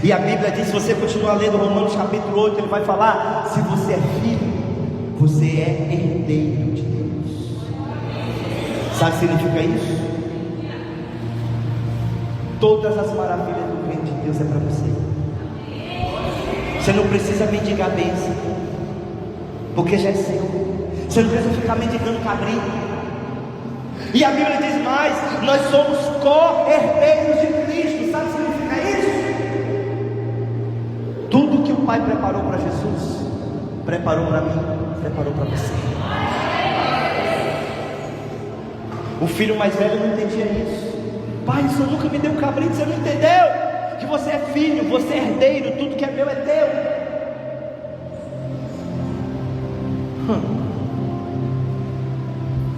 E a Bíblia diz, se você continuar lendo Romanos capítulo 8, ele vai falar: se você é filho, você é herdeiro de Deus. Sabe o que significa isso? Todas as maravilhas do reino de Deus é para você. Você não precisa mendigar bênção, porque já é seu. Você não precisa ficar mendigando cabrito. E a Bíblia diz mais: nós somos co-herdeiros de Cristo. Sabe o que significa isso? Tudo que o Pai preparou para Jesus, preparou para mim, preparou para você. O filho mais velho não entendia isso. Pai, o Senhor nunca me deu cabrito, você não entendeu? Que você é filho, você é herdeiro, tudo que é meu é teu.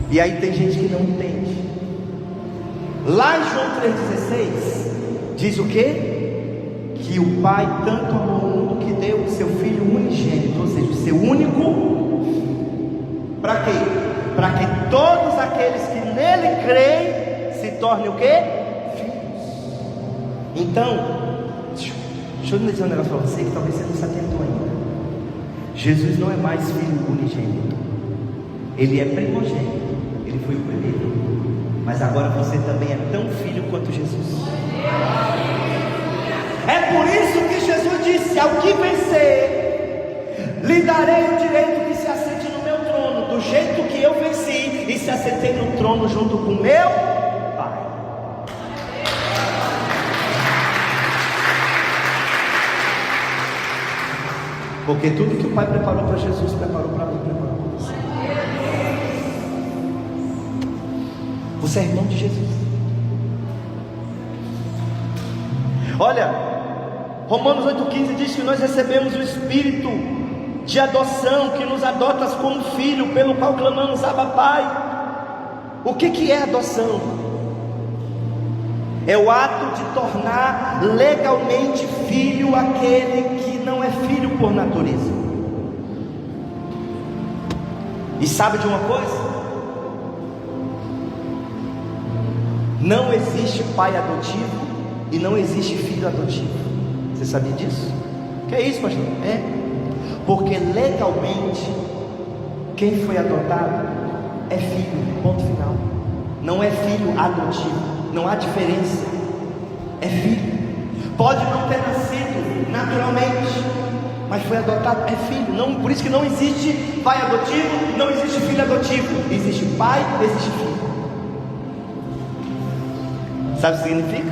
E aí tem gente que não entende. Lá em João 3,16 diz o quê? Que o Pai tanto amou o mundo que deu o seu Filho unigênito, ou seja, o seu único. Para quê? Para que todos aqueles que nele creem se tornem o quê? Filhos. Então, deixa eu dizer um negócio para você que talvez você não se atentou ainda. Jesus não é mais Filho unigênito, Ele é primogênito. Ele foi o primeiro, mas agora você também é tão filho quanto Jesus. É por isso que Jesus disse: ao que vencer, lhe darei o direito de se assente no meu trono, do jeito que eu venci e se assentei no trono junto com meu Pai. Porque tudo que o Pai preparou para Jesus, preparou para mim, preparou para você. Você é irmão de Jesus. Olha, Romanos 8,15 diz que nós recebemos o Espírito de adoção, que nos adota como filho, pelo qual clamamos: Abba, Pai. O que é adoção? É o ato de tornar legalmente filho aquele que não é filho por natureza. E sabe de uma coisa? Não existe pai adotivo e não existe filho adotivo. Você sabia disso? Que é isso, pastor? É. Porque legalmente, quem foi adotado é filho, ponto final. Não é filho adotivo, não há diferença. É filho. Pode não ter nascido naturalmente, mas foi adotado, é filho. Não, por isso que não existe pai adotivo, não existe filho adotivo. Existe pai, existe filho. Sabe o que significa?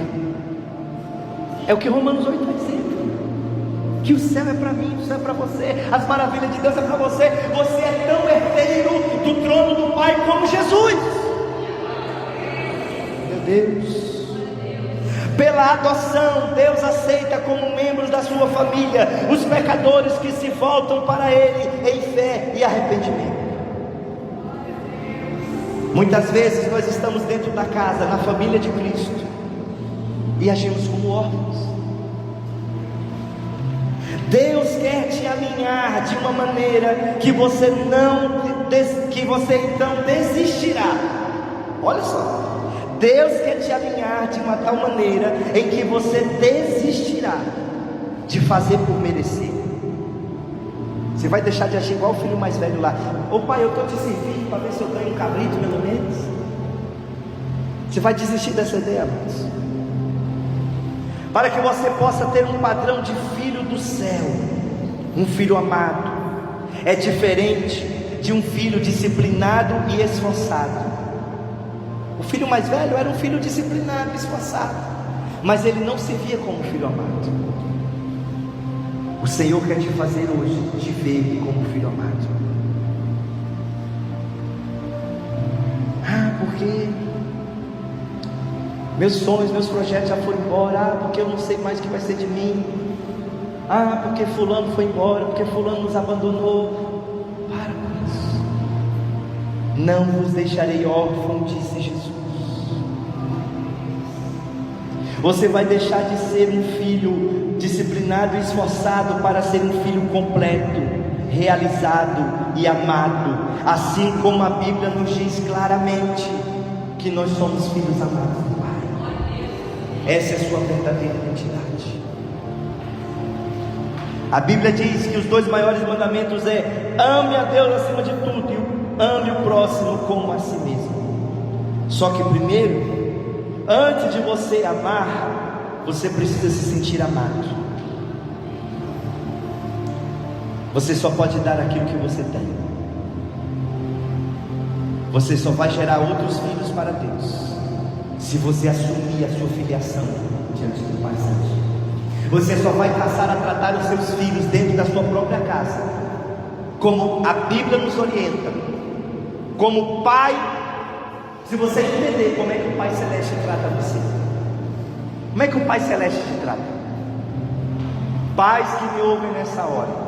É o que Romanos 8 está dizendo: que o céu é para mim, o céu é para você, as maravilhas de Deus é para você. Você é tão herdeiro do trono do Pai como Jesus. Meu Deus. Pela adoção, Deus aceita como membros da sua família os pecadores que se voltam para Ele em fé e arrependimento. Muitas vezes nós estamos dentro da casa, na família de Cristo, e agimos como órfãos. Deus quer te alinhar de uma maneira que você então desistirá. Olha só, Deus quer te alinhar de uma tal maneira em que você desistirá de fazer por merecer. Você vai deixar de agir igual o filho mais velho lá: ô pai, eu estou te servindo para ver se eu ganho um cabrito pelo menos. Você vai desistir dessa ideia, amados, para que você possa ter um padrão de filho do céu, um filho amado. É diferente de um filho disciplinado e esforçado. O filho mais velho era um filho disciplinado e esforçado, mas ele não se via como filho amado. O Senhor quer te fazer hoje te ver como filho amado. Porque meus sonhos, meus projetos já foram embora. Porque eu não sei mais o que vai ser de mim. Porque fulano foi embora, porque fulano nos abandonou. Para com isso. Não vos deixarei órfão, disse Jesus. Você vai deixar de ser um filho disciplinado e esforçado para ser um filho completo, realizado e amado, assim como a Bíblia nos diz claramente que nós somos filhos amados do Pai. Essa é a sua verdadeira identidade. A Bíblia diz que os 2 maiores mandamentos é: ame a Deus acima de tudo e ame o próximo como a si mesmo. Só que primeiro, antes de você amar, você precisa se sentir amado. Você só pode dar aquilo que você tem. Você só vai gerar outros filhos para Deus se você assumir a sua filiação diante do Pai Santo. Você só vai passar a tratar os seus filhos dentro da sua própria casa, como a Bíblia nos orienta, como pai, se você entender como é que o Pai Celeste trata você. Como é que o Pai Celeste te trata? Pais que me ouvem nessa hora,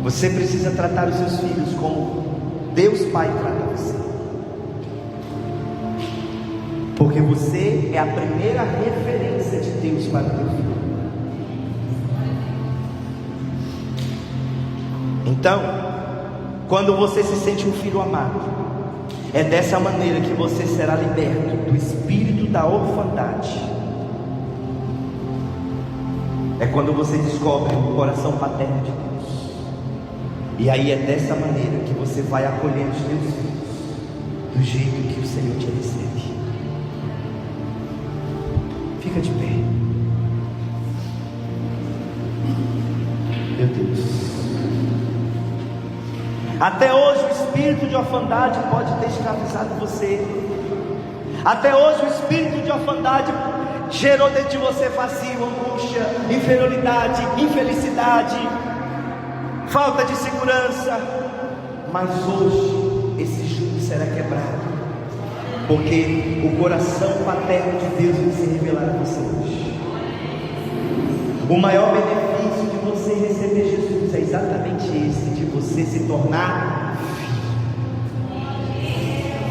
você precisa tratar os seus filhos como Deus Pai trata você, porque você é a primeira referência de Deus para o teu filho. Então, quando você se sente um filho amado, é dessa maneira que você será liberto do espírito da orfandade. É quando você descobre o coração paterno de Deus. E aí é dessa maneira que você vai acolher os teus filhos do jeito que o Senhor te recebe. Fica de pé. Meu Deus. Até hoje o espírito de orfandade pode ter escravizado você. Até hoje o espírito de orfandade gerou dentro de você vazio, angústia, inferioridade, infelicidade, falta de segurança. Mas hoje esse jugo será quebrado, porque o coração paterno de Deus vai se revelar a você hoje. O maior benefício de você receber Jesus é exatamente esse, de você se tornar filho.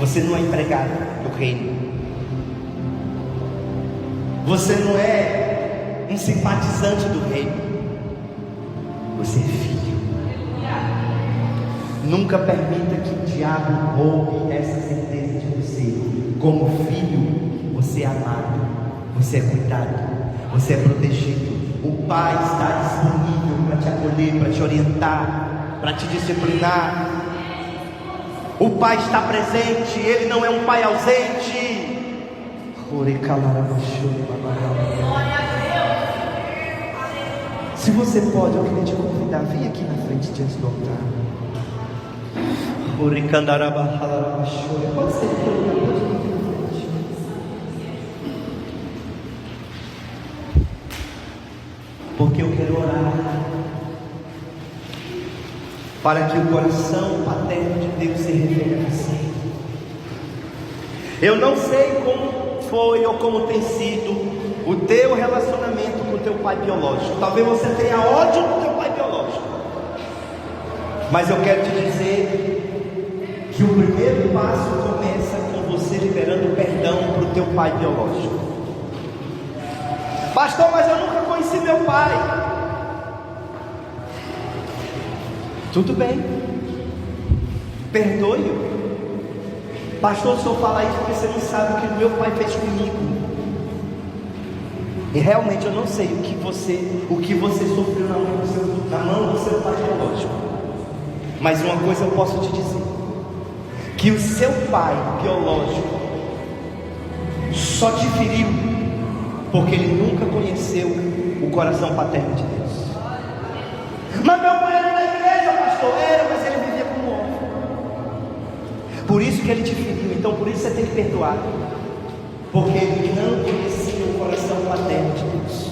Você não é empregado do reino. Você não é um simpatizante do reino. Você é filho. Nunca permita que o diabo roube essa certeza de você. Como filho, você é amado, você é cuidado, você é protegido. O Pai está disponível para te acolher, para te orientar, para te disciplinar. O Pai está presente, Ele não é um Pai ausente. Se você pode, eu queria te convidar, vem aqui na frente diante do altar. Pode ser que eu porque eu quero orar para que o coração paterno de Deus se revele a você. Eu não sei como foi ou como tem sido o teu relacionamento com o teu pai biológico. Talvez você tenha ódio do teu pai biológico, mas eu quero te dizer que o primeiro passo começa com você liberando perdão para o teu pai biológico. Pastor, mas eu nunca conheci meu pai. Tudo bem, perdoe-o. Pastor, o senhor fala isso porque você não sabe o que o meu pai fez comigo. E realmente eu não sei o que você sofreu na mão do seu pai biológico. Mas uma coisa eu posso te dizer, que o seu pai biológico só te feriu porque ele nunca conheceu o coração paterno de Deus. Mas meu pai era da igreja, pastor. Era, mas ele vivia como órfão. Por isso que ele te feriu. Então por isso você tem que perdoar, porque ele não conhecia o coração paterno de Deus.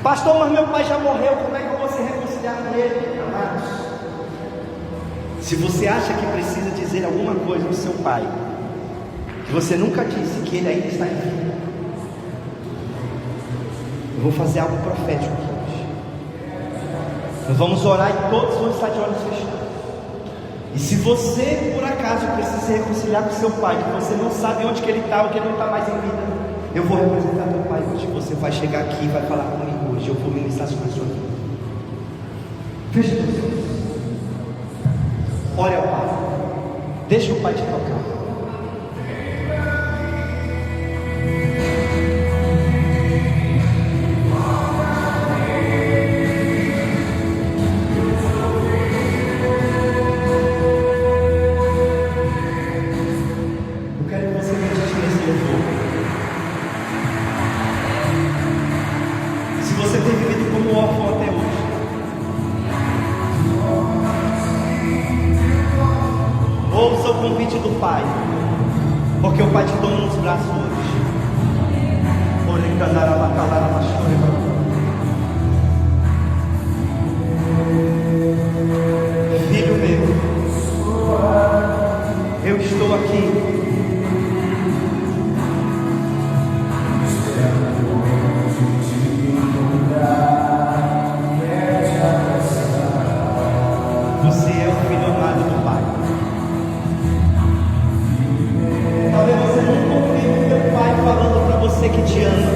Pastor, mas meu pai já morreu, como é que eu vou se reconciliar com ele? Amados, se você acha que precisa dizer alguma coisa do seu pai que você nunca disse, que ele ainda está em vida, eu vou fazer algo profético aqui hoje. Nós vamos orar e todos vão estar de olhos fechados. E se você por acaso precisa se reconciliar com seu pai, que você não sabe onde que ele está, ou que ele não está mais em vida, eu vou representar teu pai hoje. Você vai chegar aqui e vai falar comigo hoje. Eu vou ministrar sobre a sua vida. Feche os olhos. Ore ao Pai. Deixa o Pai te tocar. órfão até hoje. Ouça o convite do Pai, porque o Pai te toma nos braços hoje. Filho meu, eu estou aqui. Você é o filho amado do Pai. Talvez você nunca ouviu o teu Pai falando para você que te ama,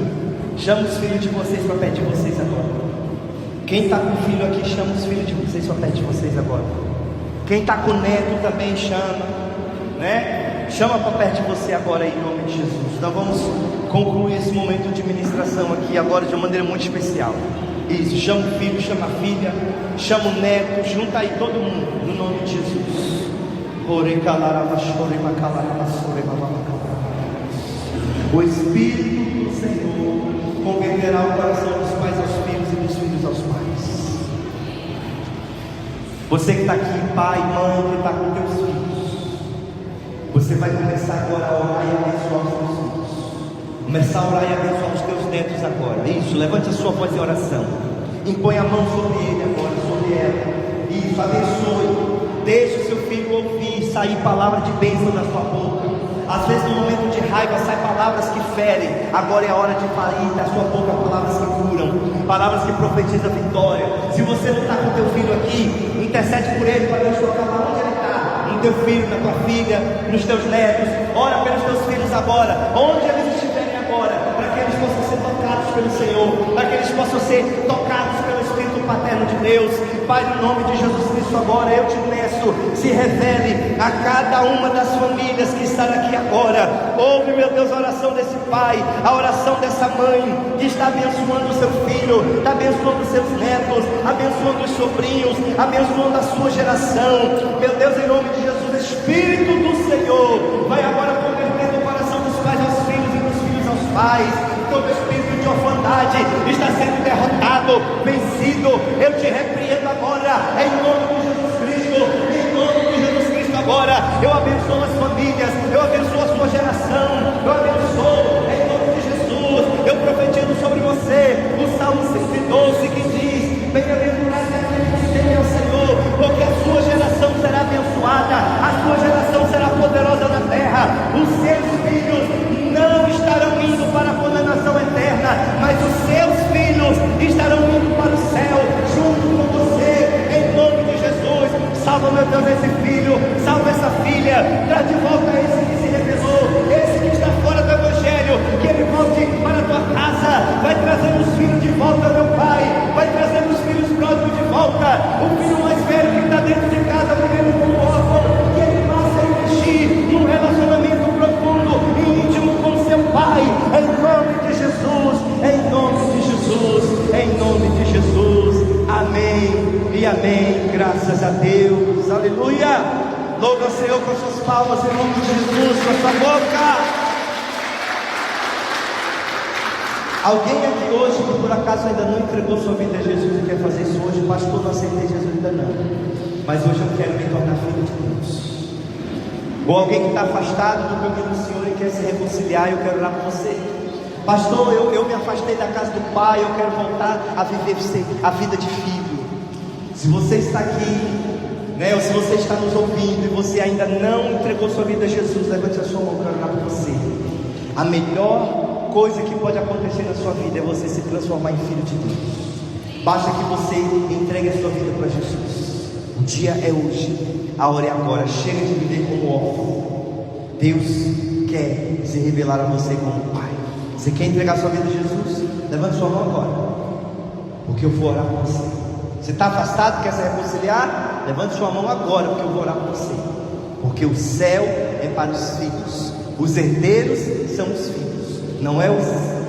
aqui? Chama os filhos de vocês para perto de vocês agora. Quem está com filho aqui, chama os filhos de vocês para perto de vocês agora. Quem está com neto também chama, né? Chama para perto de você agora, em nome de Jesus. Nós vamos concluir esse momento de ministração aqui agora de uma maneira muito especial. Isso, chama o filho, chama a filha, chama o neto, junta aí todo mundo, no nome de Jesus. O Espírito do Senhor converterá o coração dos pais aos filhos e dos filhos aos pais. Você que está aqui, pai, mãe, que está com teus filhos, você vai começar agora a orar e abençoar os teus filhos. Começar a orar e abençoar os teus netos agora. Isso, levante a sua voz em oração. Impõe a mão sobre ele agora, sobre ela. Isso, abençoe. Deixe o seu filho ouvir, sair palavra de bênção da sua boca. Às vezes no momento de raiva saem palavras que ferem. Agora é a hora de sair da sua boca palavras que curam, palavras que profetizam vitória. Se você não está com o teu filho aqui, intercede por ele para Deus colocar lá onde ele está, no teu filho, na tua filha, nos teus netos. Ora pelos teus filhos agora, onde eles estiverem agora, para que eles possam ser tocados pelo Senhor, para que eles possam ser tocados pelo Espírito paterno de Deus. Pai, no nome de Jesus Cristo, agora eu te peço, se revele a cada uma das famílias que está aqui agora. Ouve, meu Deus, a oração desse pai, a oração dessa mãe que está abençoando o seu filho, está abençoando os seus netos, abençoando os sobrinhos, abençoando a sua geração. Meu Deus, em nome de Jesus, Espírito do Senhor, vai agora convertendo o coração dos pais aos filhos e dos filhos aos pais. Todo espírito de orfandade está sendo derrotado, vencido. Eu te repreendo agora, em nome de Jesus Cristo. Em nome de Jesus Cristo agora, eu abençoo as famílias, eu abençoo a sua geração, eu abençoo em nome de Jesus. Eu profetizo sobre você o Salmo 112 que diz: bem-aventurado é aquele que teme ao Senhor, porque a sua geração será abençoada, a sua geração será poderosa na terra. Os seus filhos não estarão indo para a condenação eterna, mas os seus filhos estarão indo para o céu, junto com você, em nome de Jesus. Salva, meu Deus, esse filho, salva essa filha, traz de volta esse que se rebelou, esse que está fora do Evangelho, que ele volte para a tua casa, vai trazendo os filhos de volta, meu Pai, vai trazendo os filhos próximos de volta, o filho mais velho que está dentro de casa, vivendo como órfão, que ele passa a investir num relacionamento profundo e íntimo com seu Pai, em nome de Jesus, em nome de Jesus, em nome de Jesus. Amém e amém. Graças a Deus. Aleluia. Louva o Senhor com suas palmas, em nome de Jesus, com a sua boca. Alguém aqui hoje que por acaso ainda não entregou sua vida a Jesus e quer fazer isso hoje? Pastor, não aceitei Jesus ainda não, mas hoje eu quero me tornar filho de Deus. Ou alguém que está afastado do caminho do Senhor e quer se reconciliar, eu quero orar por você. Pastor, eu me afastei da casa do Pai, eu quero voltar a viver a vida de filho. Se você está aqui, né, ou se você está nos ouvindo e você ainda não entregou sua vida a Jesus, levante a sua mão, eu quero orar por você. A melhor coisa que pode acontecer na sua vida é você se transformar em filho de Deus. Basta que você entregue a sua vida para Jesus. O dia é hoje, a hora é agora. Chega de viver como órfão. Deus quer se revelar a você como Pai. Você quer entregar sua vida a Jesus? Levante sua mão agora, porque eu vou orar por você. Você está afastado, quer se reconciliar? Levante sua mão agora, porque eu vou orar por você. Porque o céu é para os filhos, os herdeiros são os filhos, não é os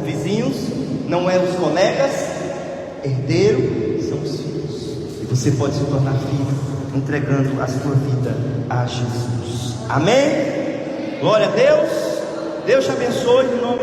vizinhos, não é os colegas. Herdeiro são os filhos, e você pode se tornar filho entregando a sua vida a Jesus. Amém? Glória a Deus. Deus te abençoe em nome